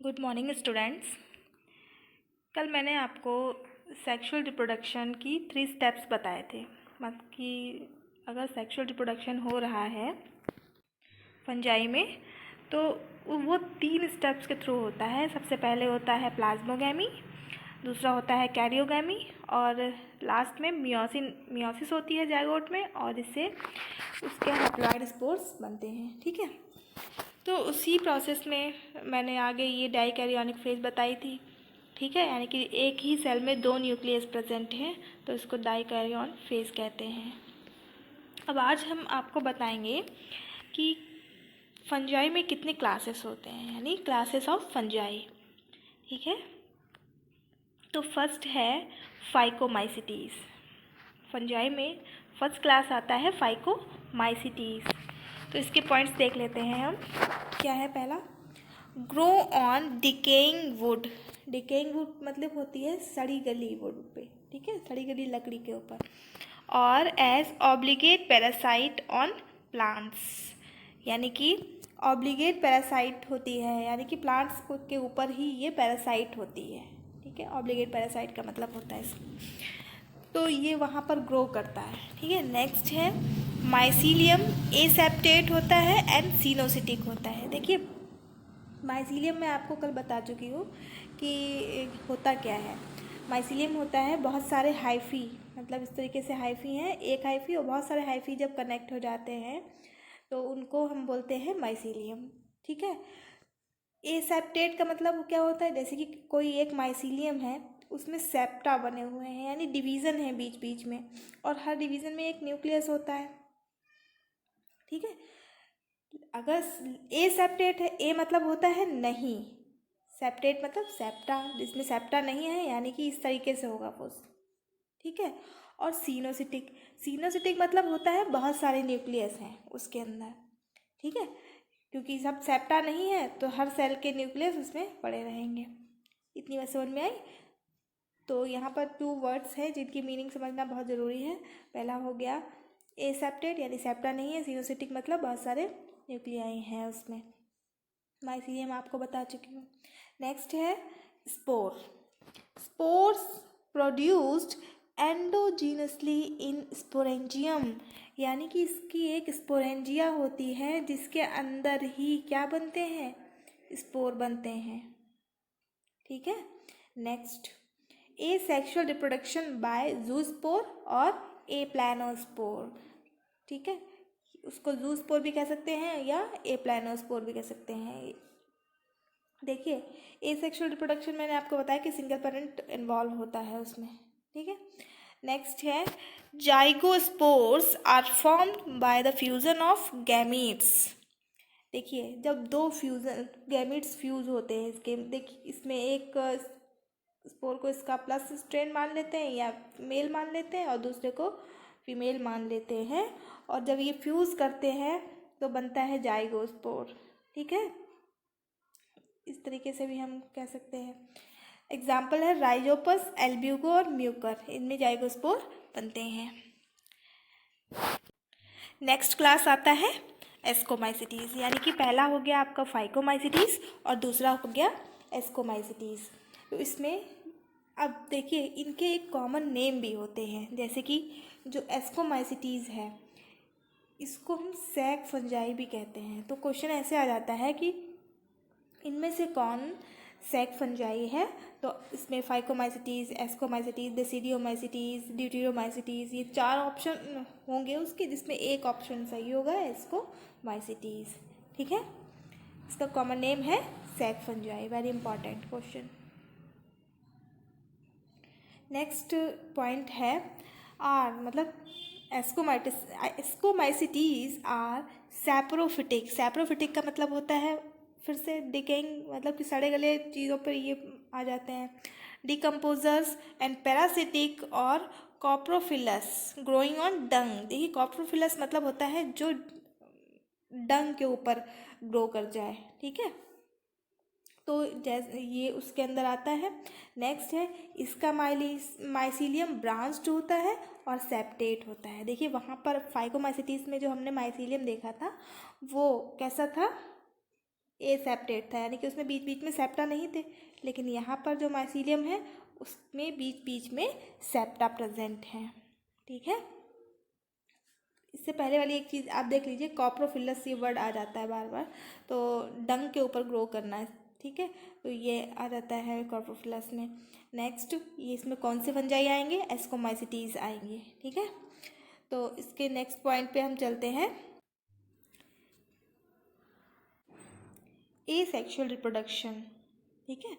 Good morning students. कल मैंने आपको सेक्सुअल रिप्रोडक्शन की 3 स्टेप्स बताए थे। मतलब कि अगर सेक्सुअल रिप्रोडक्शन हो रहा है फंजाई में तो वो 3 स्टेप्स के थ्रू होता है। सबसे पहले होता है प्लाज्मोगैमी, दूसरा होता है कैरियोगैमी और लास्ट में मियोसिस होती है जाइगोट में और इससे उसके हैप्लॉइड स्पोर्स बनते हैं। ठीक है, तो उसी प्रोसेस में मैंने आगे ये डाइकैरियोनिक फेज बताई थी। ठीक है, यानी कि एक ही सेल में 2 न्यूक्लियस प्रेजेंट हैं तो इसको डाइकैरियोन फेज कहते हैं। अब आज हम आपको बताएंगे कि फंजाई में कितने क्लासेस होते हैं, यानी क्लासेस ऑफ फंजाई। ठीक है, तो फर्स्ट है फाइकोमाइसिटीज। फंजाई में फर्स्ट क्लास आता है फाइकोमाइसिटीज। तो इसके पॉइंट्स देख लेते हैं हम। क्या है पहला, grow on decaying would. Decaying would मतलब होती है सड़ी गली वुड पे, ठीक है, सड़ी गली लकड़ी के ऊपर। और as obligate parasite on plants, यानी कि ऑब्लिगेट पैरासाइट होती है, यानी कि प्लांट्स के ऊपर ही ये पैरासाइट होती है। ठीक है, ऑब्लिगेट पैरासाइट का मतलब होता है तो ये वहाँ पर ग्रो करता है। ठीक है, नेक्स्ट है माइसीलियम एसेप्टेट होता है एंड सिनोसिटिक होता है। देखिए माइसीलियम मैं आपको कल बता चुकी हूँ कि होता क्या है। माइसीलियम होता है बहुत सारे हाइफी, मतलब इस तरीके से हाइफी हैं, एक हाइफी और बहुत सारे हाइफी जब कनेक्ट हो जाते हैं तो उनको हम बोलते हैं माइसीलियम। ठीक है, एसेप्टेट का मतलब क्या होता है, जैसे कि कोई एक माइसीलियम है उसमें सेप्टा बने हुए हैं, यानी डिवीज़न है बीच बीच में, और हर डिवीज़न में एक न्यूक्लियस होता है। ठीक है, अगर ए सेप्टेट है, ए मतलब होता है नहीं, सेप्टेट मतलब सेप्टा, जिसमें सेप्टा नहीं है, यानी कि इस तरीके से होगा वो। ठीक है, और सीनोसिटिक, सीनोसिटिक मतलब होता है बहुत सारे न्यूक्लियस हैं उसके अंदर। ठीक है, क्योंकि सब सेप्टा नहीं है तो हर सेल के न्यूक्लियस उसमें पड़े रहेंगे। इतनी बात समझ में आई। तो यहाँ पर 2 वर्ड्स हैं जिनकी मीनिंग समझना बहुत ज़रूरी है। पहला हो गया एसेप्टेट, यानी सेप्टा नहीं है, सीनोसिटिक मतलब बहुत सारे न्यूक्लियाई हैं उसमें। माइसीलियम आपको बता चुकी हूँ। नेक्स्ट है spore. Spores produced endogenously in sporangium, यानी कि इसकी एक स्पोरेंजिया होती है जिसके अंदर ही क्या बनते हैं, स्पोर बनते हैं। ठीक है, नेक्स्ट ए सेक्सुअल रिप्रोडक्शन बाय जूस्पोर और ए प्लानोस्पोर। ठीक है, उसको जूस्पोर भी कह सकते हैं या ए प्लानोस्पोर भी कह सकते हैं। देखिए ए सेक्सुअल रिप्रोडक्शन मैंने आपको बताया कि सिंगल पेरेंट इन्वॉल्व होता है उसमें। ठीक है, नेक्स्ट है zygospores are formed by the fusion of gametes. देखिए जब 2 फ्यूजन गैमीट्स फ्यूज होते हैं इसके, देखिए इसमें एक स्पोर को इसका प्लस स्ट्रेन मान लेते हैं या मेल मान लेते हैं और दूसरे को फीमेल मान लेते हैं, और जब ये फ्यूज़ करते हैं तो बनता है जाइगोस्पोर। ठीक है, इस तरीके से भी हम कह सकते हैं। एग्जाम्पल है राइजोपस, एल्ब्यूको और म्यूकर, इनमें जाइगोस्पोर बनते हैं। नेक्स्ट क्लास आता है एस्कोमाइसिटीज़, यानी कि पहला हो गया आपका फाइकोमाइसिटीज़ और दूसरा हो गया एस्कोमाइसिटीज़। तो इसमें अब देखिए इनके एक कॉमन नेम भी होते हैं, जैसे कि जो एस्कोमाइसिटीज़ है इसको हम सैक फंजाई भी कहते हैं। तो क्वेश्चन ऐसे आ जाता है कि इनमें से कौन सैक फंजाई है, तो इसमें फाइकोमाइसिटीज़, एस्कोमाइसिटीज़, डेसिडियोमाइसिटीज़, ड्यूटेरियोमाइसिटीज़, ये 4 ऑप्शन होंगे उसके, जिसमें एक ऑप्शन सही होगा एस्कोमाइसिटीज़। ठीक है, इसका कॉमन नेम है sac fungi, very important question. Next point है आर, मतलब एस्कोमाइसिटीज़ आर सैप्रोफिटिक। सैप्रोफिटिक का मतलब होता है फिर से डिकेइंग, मतलब कि सड़े गले चीज़ों पर ये आ जाते हैं। डिकम्पोजर्स एंड पैरासिटिक और कॉप्रोफिलस ग्रोइंग ऑन डंग। देखिए कॉप्रोफिलस मतलब होता है जो डंग के ऊपर ग्रो कर जाए। ठीक है, तो जैसे ये उसके अंदर आता है। नेक्स्ट है इसका माइसीलियम ब्रांच्ड होता है और सेप्टेट होता है। देखिए वहाँ पर फाइकोमाइसिटीज़ में जो हमने माइसीलियम देखा था वो कैसा था, एसेप्टेट था, यानी कि उसमें बीच बीच में सेप्टा नहीं थे। लेकिन यहाँ पर जो माइसीलियम है उसमें बीच बीच में सेप्टा प्रेजेंट है। ठीक है, इससे पहले वाली एक चीज़ आप देख लीजिए, कॉप्रोफिलस ये वर्ड आ जाता है बार बार, तो डंग के ऊपर ग्रो करना है। ठीक है, तो ये आ जाता है कॉप्रोफिलस में। नेक्स्ट, ये इसमें कौन से फंजाई आएंगे? एस्कोमाइसिटीज आएंगे। ठीक है, तो इसके नेक्स्ट पॉइंट पे हम चलते हैं, ए सेक्शुअल रिप्रोडक्शन। ठीक है,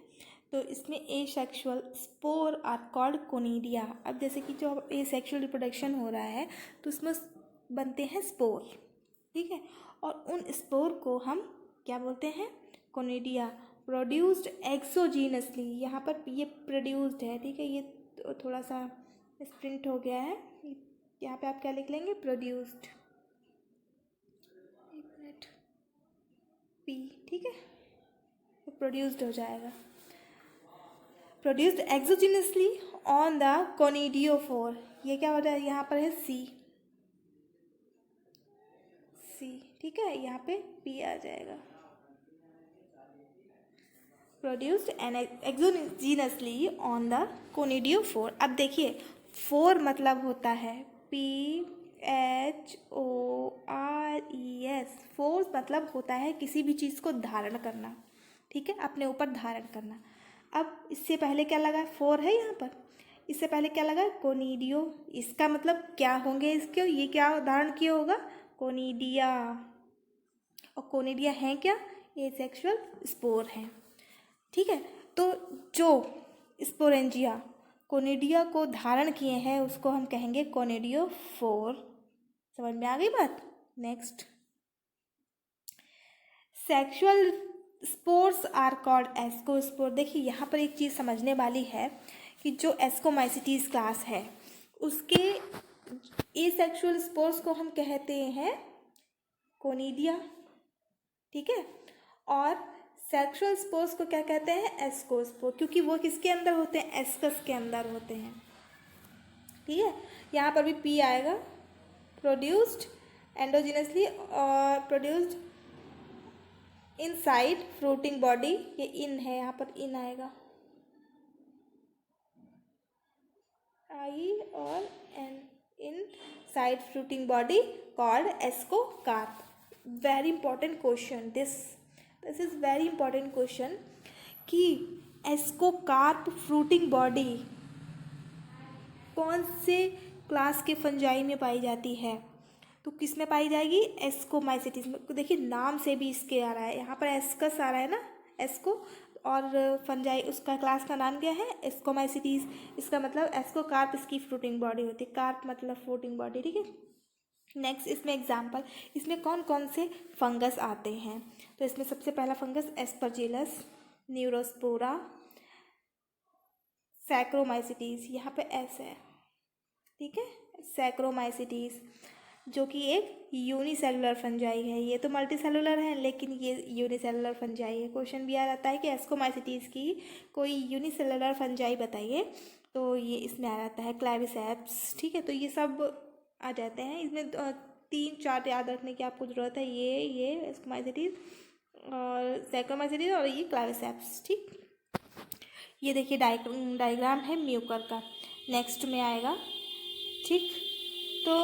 तो इसमें asexual spore are called conidia. अब जैसे कि जो ए सेक्शुअल रिप्रोडक्शन हो रहा है तो उसमें बनते हैं स्पोर। ठीक है, और उन स्पोर को हम क्या बोलते हैं? कोनिडिया। प्रोड्यूस्ड एक्सोजीनसली, यहाँ पर ये प्रोड्यूस्ड है। ठीक है, ये थोड़ा सा स्प्रिंट हो गया है, यहाँ पे आप क्या लिख लेंगे? प्रोड्यूस्ड, एक मिनट, पी। ठीक है, तो प्रोड्यूस्ड हो जाएगा, produced exogenously on the conidiophore. ये क्या हो रहा है? यहाँ पर है सी, सी। ठीक है, यहाँ पे पी आ जाएगा, produced and exogenously on the conidiophore. अब देखिए, फोर मतलब होता है PHORES। फोर्स मतलब होता है किसी भी चीज़ को धारण करना। ठीक है, अपने ऊपर धारण करना। अब इससे पहले क्या लगा? फोर है यहाँ पर, इससे पहले क्या लगा? कोनिडियो। इसका मतलब क्या होंगे इसके? ये क्या धारण किया होगा? कोनिडिया। और कोनिडिया है क्या? एसेक्सुअल स्पोर हैं। ठीक है, तो जो स्पोरेंजिया कोनिडिया को धारण किए हैं उसको हम कहेंगे कोनिडियोफोर। समझ में आ गई बात? Next, sexual spores are called ascospore. देखिए, यहाँ पर एक चीज़ समझने वाली है कि जो एस्कोमाइसिटीज क्लास है उसके एसेक्सुअल स्पोर्स को हम कहते हैं कोनिडिया। ठीक है, और सेक्सुअल स्पोर्स को क्या कहते हैं? एस्कोस्पोर, क्योंकि वो किसके अंदर होते हैं? एस्कस के अंदर होते हैं। ठीक है, यहाँ पर भी पी आएगा, प्रोड्यूस्ड एंडोजिनसली और प्रोड्यूस्ड इनसाइड फ्रूटिंग बॉडी। ये इन है, यहाँ पर इन आएगा, आई और N, inside fruiting body called ascocarp. Very important question, this is very important question कि एस्कोकार्प फ्रूटिंग बॉडी कौन से क्लास के फंजाई में पाई जाती है? तो किस में पाई जाएगी? एस्कोमाइसिटीज में। देखिए, नाम से भी इसके आ रहा है, यहाँ पर एस्कस आ रहा है ना, एस्को, और फंजाई उसका क्लास का नाम क्या है? एस्कोमाइसिटीज। इसका मतलब एस्कोकार्प इसकी फ्रूटिंग बॉडी होती है, कार्प मतलब फ्रूटिंग बॉडी। ठीक है, नेक्स्ट, इसमें एग्जाम्पल, इसमें कौन कौन से फंगस आते हैं? तो इसमें सबसे पहला फंगस एस्परजिलस, न्यूरोस्पोरा, सैक्रोमाइसिटीज, यहाँ पे एस है। ठीक है, सैक्रोमाइसिटीज जो कि एक यूनिसेलुलर फंजाई है। ये तो मल्टी सेलुलर है लेकिन ये यूनिसेलुलर फंजाई है। क्वेश्चन भी आ जाता है कि एस्कोमाइसिटीज की कोई यूनिसेलुलर फंजाई बताइए, तो ये इसमें आ जाता है क्लैविसेप्स। ठीक है, तो ये सब आ जाते हैं इसमें। 3-4 याद रखने की आपको ज़रूरत है, ये एस्कोमाइसिटीज और सैक्रोमाइसिटीज और ये क्लैविसेप्स। ठीक, ये देखिए डायग्राम है म्यूकर का, नेक्स्ट में आएगा। ठीक, तो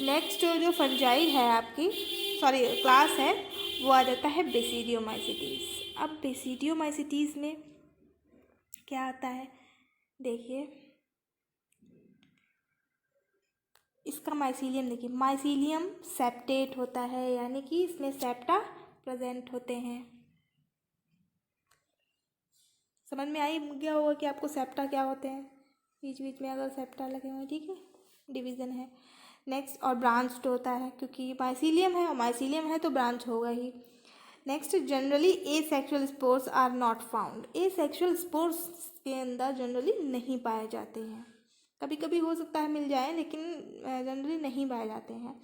नेक्स्ट जो फंजाई है आपकी, सॉरी क्लास है, वो आ जाता है बेसिडियोमाइसिटीज। अब बेसिडियोमाइसिटीज में क्या आता है? देखिए, इसका माइसीलियम देखिए, माइसीलियम सेप्टेट होता है, यानी कि इसमें सेप्टा प्रेजेंट होते हैं। समझ में आई गया होगा कि आपको सेप्टा क्या होते हैं, बीच बीच में अगर सेप्टा लगे हुए। ठीक है, डिवीज़न है। नेक्स्ट, और ब्रांच्ड होता है, क्योंकि माइसीलियम है और माइसीलियम है तो ब्रांच होगा ही। Next, generally asexual spores are not found. Asexual spores के अंदर जनरली नहीं पाए जाते हैं, कभी कभी हो सकता है मिल जाए लेकिन जनरली नहीं पाए जाते हैं।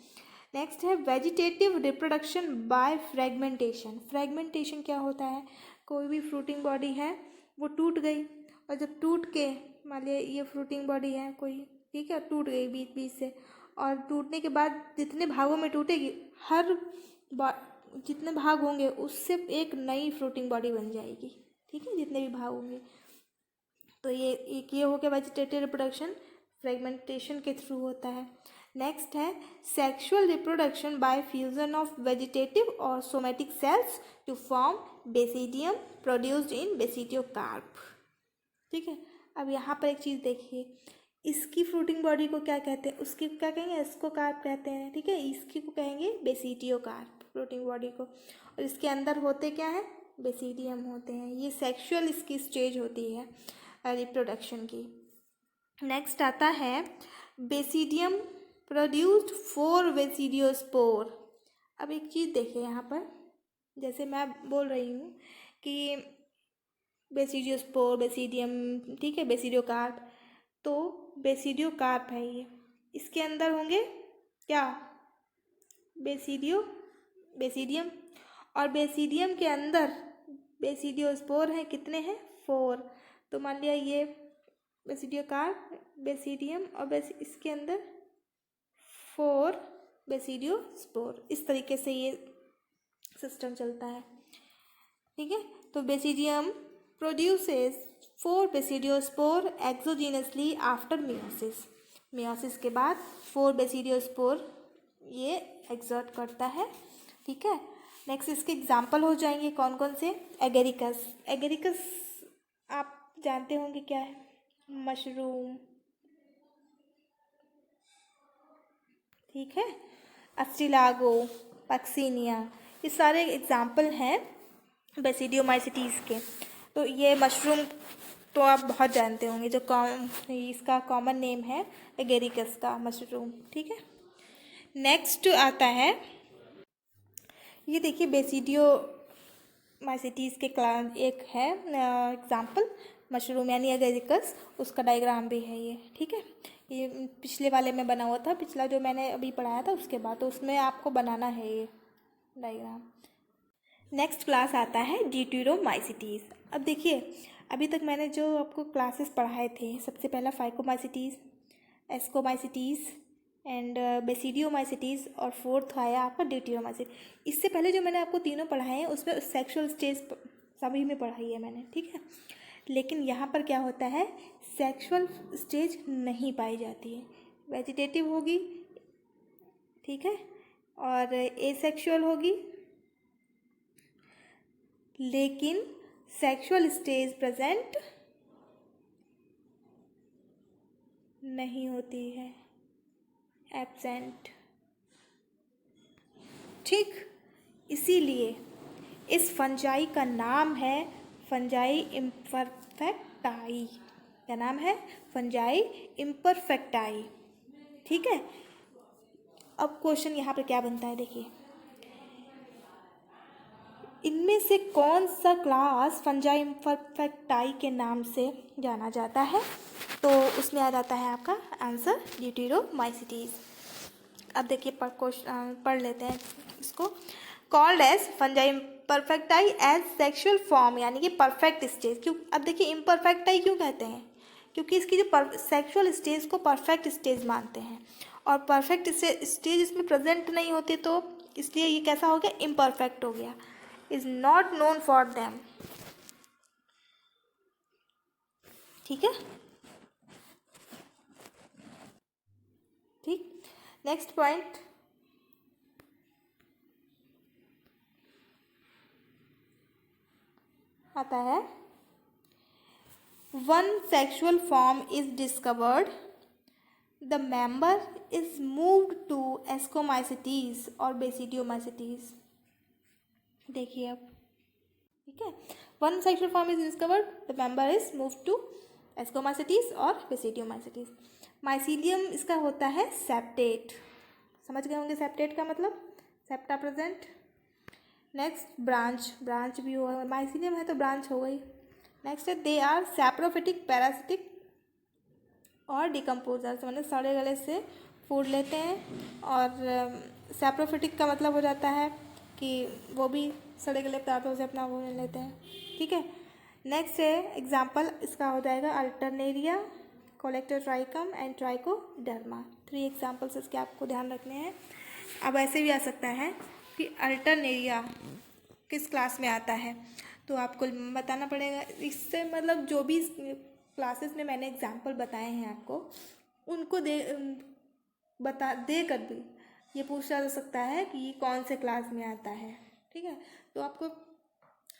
नेक्स्ट है vegetative reproduction by fragmentation. Fragmentation क्या होता है? कोई भी फ्रूटिंग बॉडी है वो टूट गई, और जब टूट के, मान लिया ये फ्रूटिंग बॉडी है कोई, ठीक है, टूट गई बीच बीच से, और टूटने के बाद जितने भागों में टूटेगी, हर जितने भाग होंगे उससे एक नई फ्रूटिंग बॉडी बन जाएगी, ठीक है, जितने भी भाग होंगे। तो ये एक ये हो गया वेजिटेटिव रिप्रोडक्शन, फ्रेगमेंटेशन के थ्रू होता है। नेक्स्ट है sexual reproduction by fusion of vegetative और somatic cells to form basidium produced in basidiocarp, ठीक है। अब यहाँ पर एक चीज़ देखिए, इसकी फ्रूटिंग बॉडी को क्या कहते हैं, उसकी क्या कहेंगे, एस्कोकार्प कहते हैं, ठीक है। इसकी को कहेंगे बेसिडियोकार्प फ्रूटिंग बॉडी को, और इसके अंदर होते क्या है, बेसिडियम होते हैं। ये सेक्सुअल इसकी स्टेज होती है रिप्रोडक्शन की। नेक्स्ट आता है बेसिडियम प्रोड्यूस्ड 4 बेसिडियोस्पोर। अब एक चीज़ देखिए यहाँ पर, जैसे मैं बोल रही हूँ कि बेसिडियोस्पोर, बेसिडियम, ठीक है, बेसिडियोकार्प, तो बेसिडियोकार्प है ये, इसके अंदर होंगे क्या, बेसिडियम, और बेसिडियम के अंदर बेसिडियोस्पोर हैं, कितने हैं, 4। तो मान लिया ये बेसिडियोकार्प, बेसिडियम और इसके अंदर 4 बेसिडियोस्पोर। इस तरीके से ये सिस्टम चलता है, ठीक है। तो basidium produces 4 basidiospore exogenously after meiosis. Meiosis के बाद 4 बेसिडियोस्पोर ये एक्सर्ट करता है, ठीक है। नेक्स्ट इसके एग्जाम्पल हो जाएंगे कौन कौन से, एगेरिकस। एगेरिकस आप जानते होंगे क्या है, मशरूम, ठीक है, अस्टिलागो, पक्सिनिया, ये सारे एग्जाम्पल हैं बेसिडियोमाइसिटीज़ के। तो ये मशरूम तो आप बहुत जानते होंगे, जो इसका कॉमन नेम है एगेरिकस का मशरूम, ठीक है। नेक्स्ट आता है, ये देखिए बेसिडियोमाइसिटीज़ के क्लास एक है एग्जाम्पल मशरूम यानी एगेरिकस, उसका डायग्राम भी है ये, ठीक है। ये पिछले वाले में बना हुआ था, पिछला जो मैंने अभी पढ़ाया था उसके बाद, तो उसमें आपको बनाना है ये डायग्राम। नेक्स्ट क्लास आता है ड्यूटेरोमाइसिटीज़। अब देखिए, अभी तक मैंने जो आपको क्लासेस पढ़ाए थे, सबसे पहला फाइकोमाइसिटीज़, एस्कोमाइसिटीज़ एंड बेसिडियोमाइसिटीज़, और फोर्थ आया आपका ड्यूटेरोमाइसिटीज़। इससे पहले जो मैंने आपको तीनों पढ़ाए हैं उसमें सेक्सुअल स्टेज सभी में पढ़ाई है मैंने, ठीक है। लेकिन यहाँ पर क्या होता है, सेक्सुअल स्टेज नहीं पाई जाती है, वेजिटेटिव होगी, ठीक है, और एसेक्सुअल होगी, लेकिन सेक्सुअल स्टेज प्रेजेंट नहीं होती है, एब्सेंट, ठीक। इसीलिए इस फंजाई का नाम है फंजाई इम्परफेक्टाई। क्या नाम है, फंजाई इम्परफेक्टाई, ठीक है। अब क्वेश्चन यहाँ पर क्या बनता है, देखिए, इनमें से कौन सा क्लास फंजाई इम्परफेक्टाई के नाम से जाना जाता है, तो उसमें आ जाता है आपका आंसर ड्यूटेरोमाइसिटीज़। अब देखिए पढ़ लेते हैं इसको। Called as fungi imperfecti as sexual form, यानी कि परफेक्ट स्टेज। क्यों, अब देखिए इम्परफेक्टाई क्यों कहते हैं, क्योंकि इसकी जो सेक्सुअल स्टेज को परफेक्ट स्टेज मानते हैं, और परफेक्ट स्टेज इसमें प्रेजेंट नहीं होती, तो इसलिए ये कैसा हो गया, इम्परफेक्ट हो गया, is not known for them, ठीक है, ठीक। नेक्स्ट पॉइंट आता है, one sexual form is discovered, the member is moved to ascomycetes और बेसिडियोमाइसिटीज। देखिए अब, ठीक है, one sexual form is discovered, the member is moved to ascomycetes और बेसिडियोमाइसिटीज। माइसीलियम इसका होता है सेप्टेट, समझ गए होंगे सेप्टेट का मतलब, सेप्टा प्रेजेंट। नेक्स्ट ब्रांच भी हुआ, माइसीलियम है तो ब्रांच हो गई। नेक्स्ट है दे आर सैप्रोफिटिक, पैरासिटिक और डिकम्पोजर्स, मतलब सड़े गले से फूड लेते हैं, और सैप्रोफिटिक का मतलब हो जाता है कि वो भी सड़े गले पदार्थों से अपना वो ले लेते हैं, ठीक है। नेक्स्ट है एग्जाम्पल इसका हो जाएगा Alternaria, Colletotrichum and Trichoderma. 3 examples इसके आपको ध्यान रखने हैं। अब ऐसे भी आ सकता है कि अल्टरनेरिया किस क्लास में आता है, तो आपको बताना पड़ेगा। इससे मतलब जो भी क्लासेस में मैंने एग्जाम्पल बताए हैं आपको, उनको दे कर भी ये पूछा जा सकता है कि ये कौन से क्लास में आता है। ठीक है, तो आपको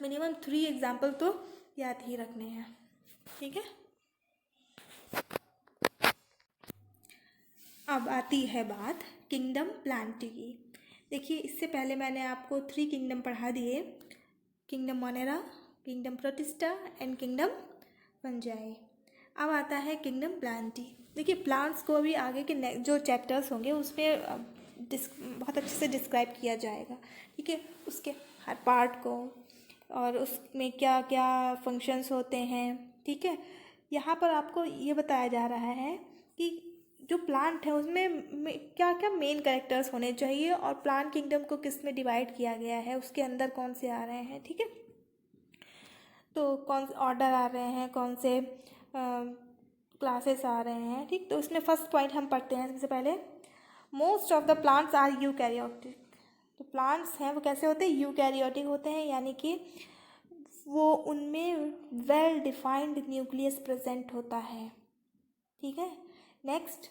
मिनिमम 3 एग्जाम्पल तो याद ही रखने हैं। ठीक है, अब आती है बात किंगडम प्लांटी की। देखिए, इससे पहले मैंने आपको 3 किंगडम पढ़ा दिए, kingdom Monera, kingdom protista and kingdom fungi. अब आता है किंगडम प्लांटी। देखिए, प्लांट्स को अभी आगे के जो चैप्टर्स होंगे उसमें बहुत अच्छे से डिस्क्राइब किया जाएगा। ठीक है, उसके हर पार्ट को और उसमें क्या क्या फंक्शंस होते हैं। ठीक है, यहाँ पर आपको ये बताया जा रहा है कि जो प्लांट है उसमें क्या क्या मेन कैरेक्टर्स होने चाहिए और प्लांट किंगडम को किस में डिवाइड किया गया है, उसके अंदर कौन से आ रहे हैं। ठीक है, तो कौन से ऑर्डर आ रहे हैं, कौन से क्लासेस आ रहे हैं। ठीक, तो उसमें फर्स्ट पॉइंट हम पढ़ते हैं सबसे पहले, most of the plants are eukaryotic. तो प्लांट्स हैं वो कैसे होते हैं, यूकैरियोटिक होते हैं, यानी कि वो उनमें वेल डिफाइंड न्यूक्लियस प्रेजेंट होता है। ठीक है, नेक्स्ट,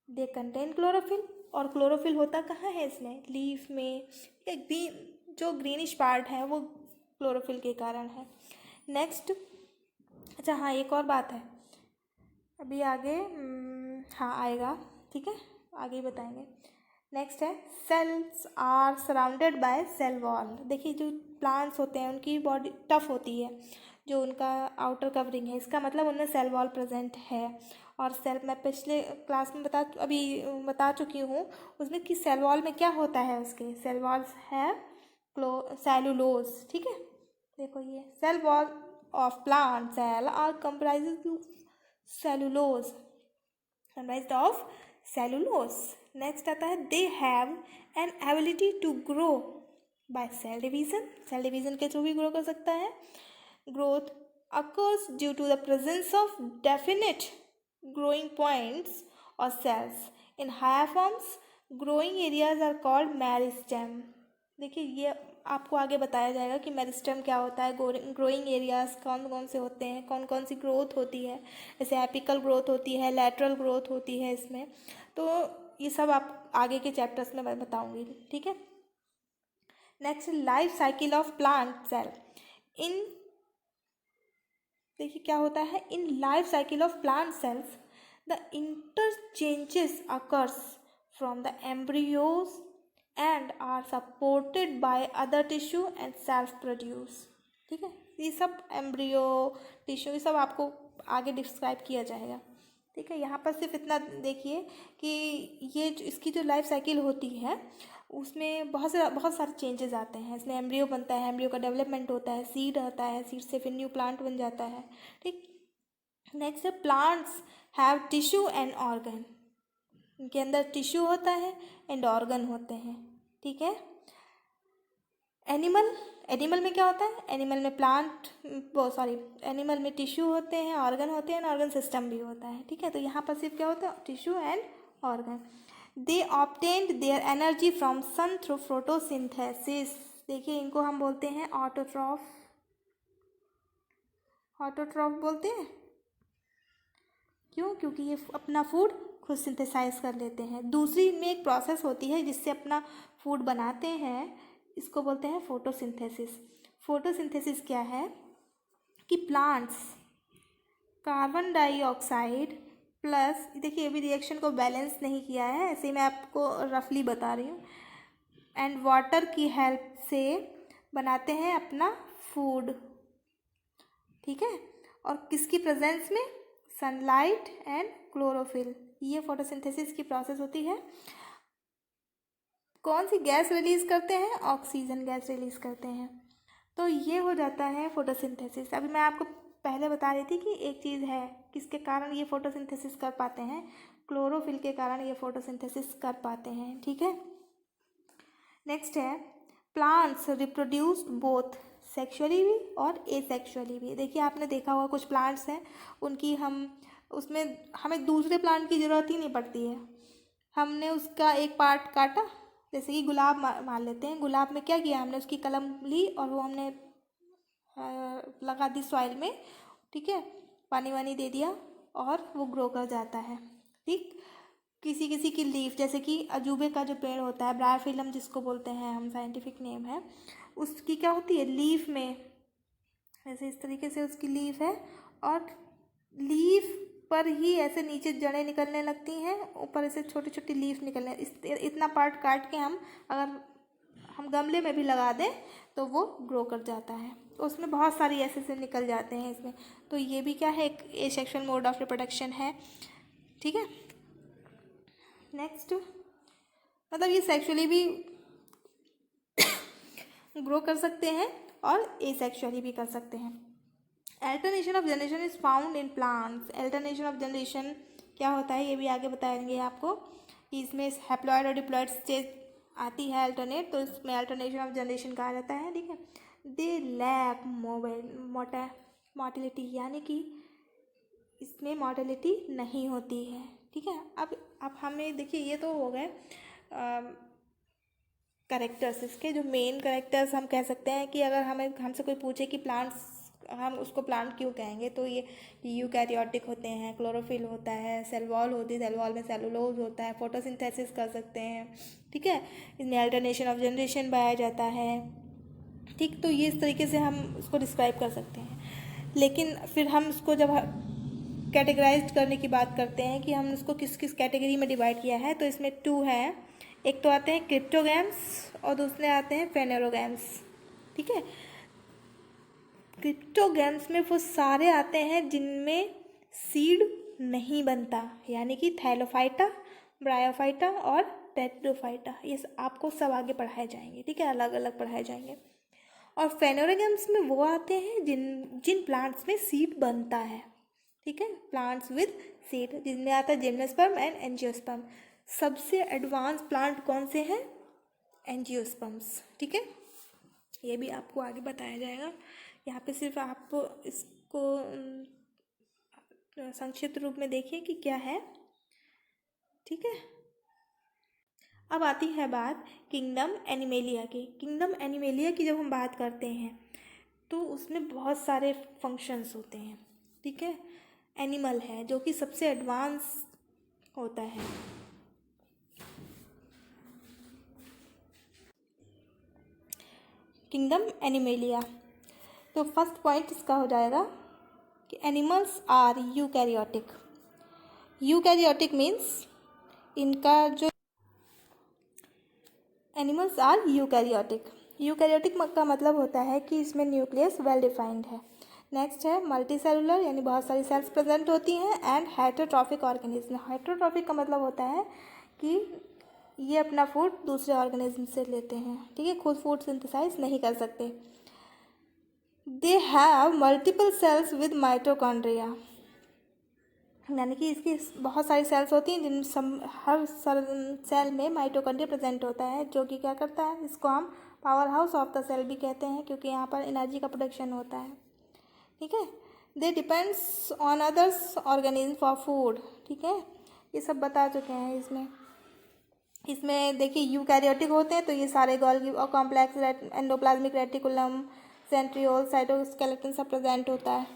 दे कंटेन क्लोरोफिल, और क्लोरोफिल होता कहाँ है इसमें, लीफ में। ग्रीन जो ग्रीनिश पार्ट है वो क्लोरोफिल के कारण है। नेक्स्ट, अच्छा हाँ, एक और बात है, अभी आगे हाँ आएगा। ठीक है, आगे ही बताएंगे। नेक्स्ट है, cells are surrounded by cell wall. देखिए, जो प्लांट्स होते हैं उनकी बॉडी टफ होती है, जो उनका आउटर कवरिंग है, इसका मतलब उनमें सेल वॉल प्रेजेंट है। और सेल, मैं पिछले क्लास में बता चुकी हूँ उसमें कि सेल वॉल में क्या होता है, उसके सेल वॉल्स है सेलुलोज। ठीक है, देखो ये cell wall of plant cell are comprises cellulose, comprised of cellulose. Next आता है, they have an ability to grow by cell division. Cell division के थ्रू भी ग्रो कर सकता है। Growth occurs due to the presence of definite growing points or cells. In higher forms, growing areas are called meristem. देखिए, ये आपको आगे बताया जाएगा कि मेरिस्टेम क्या होता है, ग्रोइंग एरियाज कौन कौन से होते हैं, कौन कौन सी ग्रोथ होती है, जैसे एपिकल ग्रोथ होती है, लैटरल ग्रोथ होती है इसमें। तो ये सब आप आगे के चैप्टर्स में मैं बताऊंगी। ठीक है, next, life cycle of plant cell. In देखिए क्या होता है, in life cycle of plant cells the interchanges occurs from the embryos and are supported by other tissue and self produce. ठीक है, ये सब एम्ब्रियो टिश्यू ये सब आपको आगे डिस्क्राइब किया जाएगा। ठीक है, यहाँ पर सिर्फ इतना देखिए कि ये इसकी जो लाइफ साइकिल होती है उसमें बहुत सारे चेंजेस आते हैं। इसमें एम्ब्रियो बनता है, एम्ब्रियो का डेवलपमेंट होता है, सीड आता है, सीड से फिर न्यू प्लांट बन जाता है। ठीक, नेक्स्ट है, plants have tissue and organ. इनके अंदर टिश्यू होता है एंड ऑर्गन होते हैं। ठीक है, एनिमल में क्या होता है, एनिमल में एनिमल में टिश्यू होते हैं, ऑर्गन होते हैं, ऑर्गन सिस्टम भी होता है। ठीक है, तो यहाँ पर सिर्फ क्या होता है, tissue and organ. They obtained their energy from sun through photosynthesis. देखिए, इनको हम बोलते हैं ऑटोट्रॉफ बोलते हैं। क्यों, क्योंकि ये अपना फूड खुद सिंथेसाइज कर लेते हैं। दूसरी में एक प्रोसेस होती है जिससे अपना फूड बनाते हैं, इसको बोलते हैं फोटोसिंथेसिस। फोटोसिंथेसिस क्या है कि प्लांट्स कार्बन डाइऑक्साइड प्लस, देखिए अभी रिएक्शन को बैलेंस नहीं किया है, ऐसे मैं आपको रफली बता रही हूँ, एंड वाटर की हेल्प से बनाते हैं अपना फूड। ठीक है, और किसकी प्रेजेंस में, सनलाइट एंड क्लोरोफिल। ये फोटोसिंथेसिस की प्रोसेस होती है। कौन सी गैस रिलीज करते हैं, ऑक्सीजन गैस रिलीज करते हैं। तो ये हो जाता है फोटोसिंथेसिस। अभी मैं आपको पहले बता रही थी कि एक चीज़ है किसके कारण ये फोटोसिंथेसिस कर पाते हैं, क्लोरोफिल के कारण ये फोटोसिंथेसिस कर पाते हैं। ठीक है, नेक्स्ट है, प्लांट्स रिप्रोड्यूस बोथ सेक्सुअली भी और एसेक्सुअली भी। देखिए, आपने देखा होगा कुछ प्लांट्स हैं उनकी हमें दूसरे प्लांट की ज़रूरत ही नहीं पड़ती है, हमने उसका एक पार्ट काटा जैसे कि गुलाब मान लेते हैं, गुलाब में क्या किया हमने, उसकी कलम ली और वो हमने लगा दी सॉइल में, ठीक है, पानी वानी दे दिया और वो ग्रो कर जाता है। ठीक, किसी किसी की लीफ, जैसे कि अजूबे का जो पेड़ होता है, ब्रायोफिलम जिसको बोलते हैं हम, साइंटिफिक नेम है, उसकी क्या होती है, लीफ में, जैसे इस तरीके से उसकी लीफ है और लीफ पर ही ऐसे नीचे जड़ें निकलने लगती हैं, ऊपर ऐसे छोटी छोटी लीफ निकलने, इतना पार्ट काट के हम अगर हम गमले में भी लगा दें तो वो ग्रो कर जाता है। तो उसमें बहुत सारी ऐसे से निकल जाते हैं इसमें। तो ये भी क्या है, एक एसेक्सुअल मोड ऑफ रिप्रोडक्शन है। ठीक है, नेक्स्ट, मतलब ये सेक्सुअली भी ग्रो कर सकते हैं और एसेक्सुअली भी कर सकते हैं। Alternation of generation is found in plants. Alternation of generation क्या होता है ये भी आगे बताएंगे आपको। इसमें हैप्लॉइड और डिप्लॉइड स्टेज आती है अल्टरनेट, तो इसमें अल्टरनेशन ऑफ जनरेशन कहा जाता है। ठीक है, दे लैक मोटिलिटी, यानी कि इसमें मोटिलिटी नहीं होती है। ठीक है, अब हमें देखिए, ये तो हो गए करेक्टर्स। इसके जो मेन करेक्टर्स हम कह सकते हैं कि अगर हमसे कोई पूछे कि प्लांट्स, हम उसको प्लांट क्यों कहेंगे, तो ये यूकैरियोटिक होते हैं, क्लोरोफिल होता है, सेल वॉल होती है, सेल वॉल में सेलुलोज होता है, फोटोसिंथेसिस कर सकते हैं। ठीक है, इसमें अल्टरनेशन ऑफ जनरेशन पाया जाता है। ठीक, तो ये इस तरीके से हम उसको डिस्क्राइब कर सकते हैं। लेकिन फिर हम उसको जब कैटेगराइज करने की बात करते हैं कि हम उसको किस किस कैटेगरी में डिवाइड किया है, तो इसमें 2 है। एक तो आते हैं क्रिप्टोगैम्स और दूसरे आते हैं फेनेरोगैम्स। ठीक है, क्रिप्टोगैम्स में वो सारे आते हैं जिनमें सीड नहीं बनता, यानी कि थैलोफाइटा, ब्रायोफाइटा और टेट्रोफाइटा, ये आपको सब आगे पढ़ाए जाएंगे। ठीक है, अलग अलग पढ़ाए जाएंगे। और फेनेरोगैम्स में वो आते हैं जिन प्लांट्स में सीड बनता है। ठीक है, प्लांट्स विद सीड, जिनमें आता है जिम्नोस्पर्म एंड एंजियोस्पर्म। सबसे एडवांस प्लांट कौन से हैं, एंजियोस्पर्म्स। ठीक है, ये भी आपको आगे बताया जाएगा। यहाँ पे सिर्फ आप इसको संक्षिप्त रूप में देखिए कि क्या है। ठीक है, अब आती है बात किंगडम एनिमेलिया की। किंगडम एनिमेलिया की जब हम बात करते हैं तो उसमें बहुत सारे फंक्शंस होते हैं। ठीक है, एनिमल है जो कि सबसे एडवांस होता है। किंगडम एनिमेलिया, तो फर्स्ट पॉइंट इसका हो जाएगा कि animals are eukaryotic. Eukaryotic means इनका जो एनिमल्स आर यूकैरियोटिक। यूकैरियोटिक का मतलब होता है कि इसमें न्यूक्लियस वेल डिफाइंड है। नेक्स्ट है मल्टी सेलुलर, यानी बहुत सारी सेल्स प्रेजेंट होती हैं। And heterotrophic organism. हेटेरोट्रॉफिक का मतलब होता है कि ये अपना फूड दूसरे ऑर्गेनिज्म से लेते हैं। ठीक है, खुद फूड सिंथेसाइज नहीं कर सकते। They have multiple cells with mitochondria, यानी कि इसकी बहुत सारी सेल्स होती हैं जिन हर सेल में माइटोकॉन्ड्रिया प्रेजेंट होता है, जो कि क्या करता है, इसको हम power house of the cell भी कहते हैं, क्योंकि यहाँ पर एनर्जी का प्रोडक्शन होता है। ठीक है, they depends on others organism for food. ठीक है, ये सब बता चुके हैं। इसमें देखिए यूकैरियोटिक होते हैं तो ये सारे गोल्गी और complex endoplasmic reticulum, centriole, cytoskeleton सब प्रेजेंट होता है।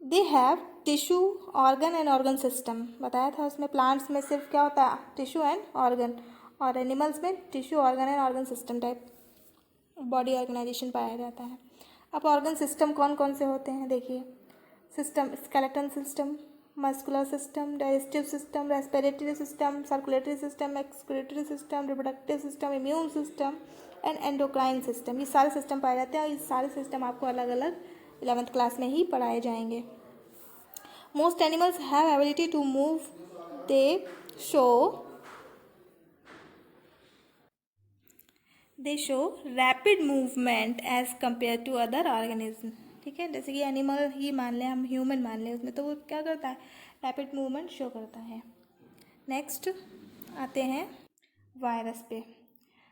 They have tissue, organ and organ system. बताया था उसमें प्लांट्स में सिर्फ क्या होता है, टिश्यू एंड ऑर्गन, और एनिमल्स में tissue, organ and organ system type body organization पाया जाता है। अब ऑर्गन सिस्टम कौन कौन से होते हैं देखिए। System, skeleton system, muscular system, digestive system, respiratory system, circulatory system, excretory system, reproductive system, immune system and endocrine system. ये सारे सिस्टम पाए जाते हैं और ये सारे सिस्टम आपको अलग अलग 11th क्लास में ही पढ़ाए जाएंगे। Most animals have ability to move, they show rapid movement as compare to other organism. ठीक है, जैसे कि एनिमल ही मान लें, हम ह्यूमन मान लें, उसमें तो वो क्या करता है, रैपिड मूवमेंट शो करता है। नेक्स्ट आते हैं वायरस पे।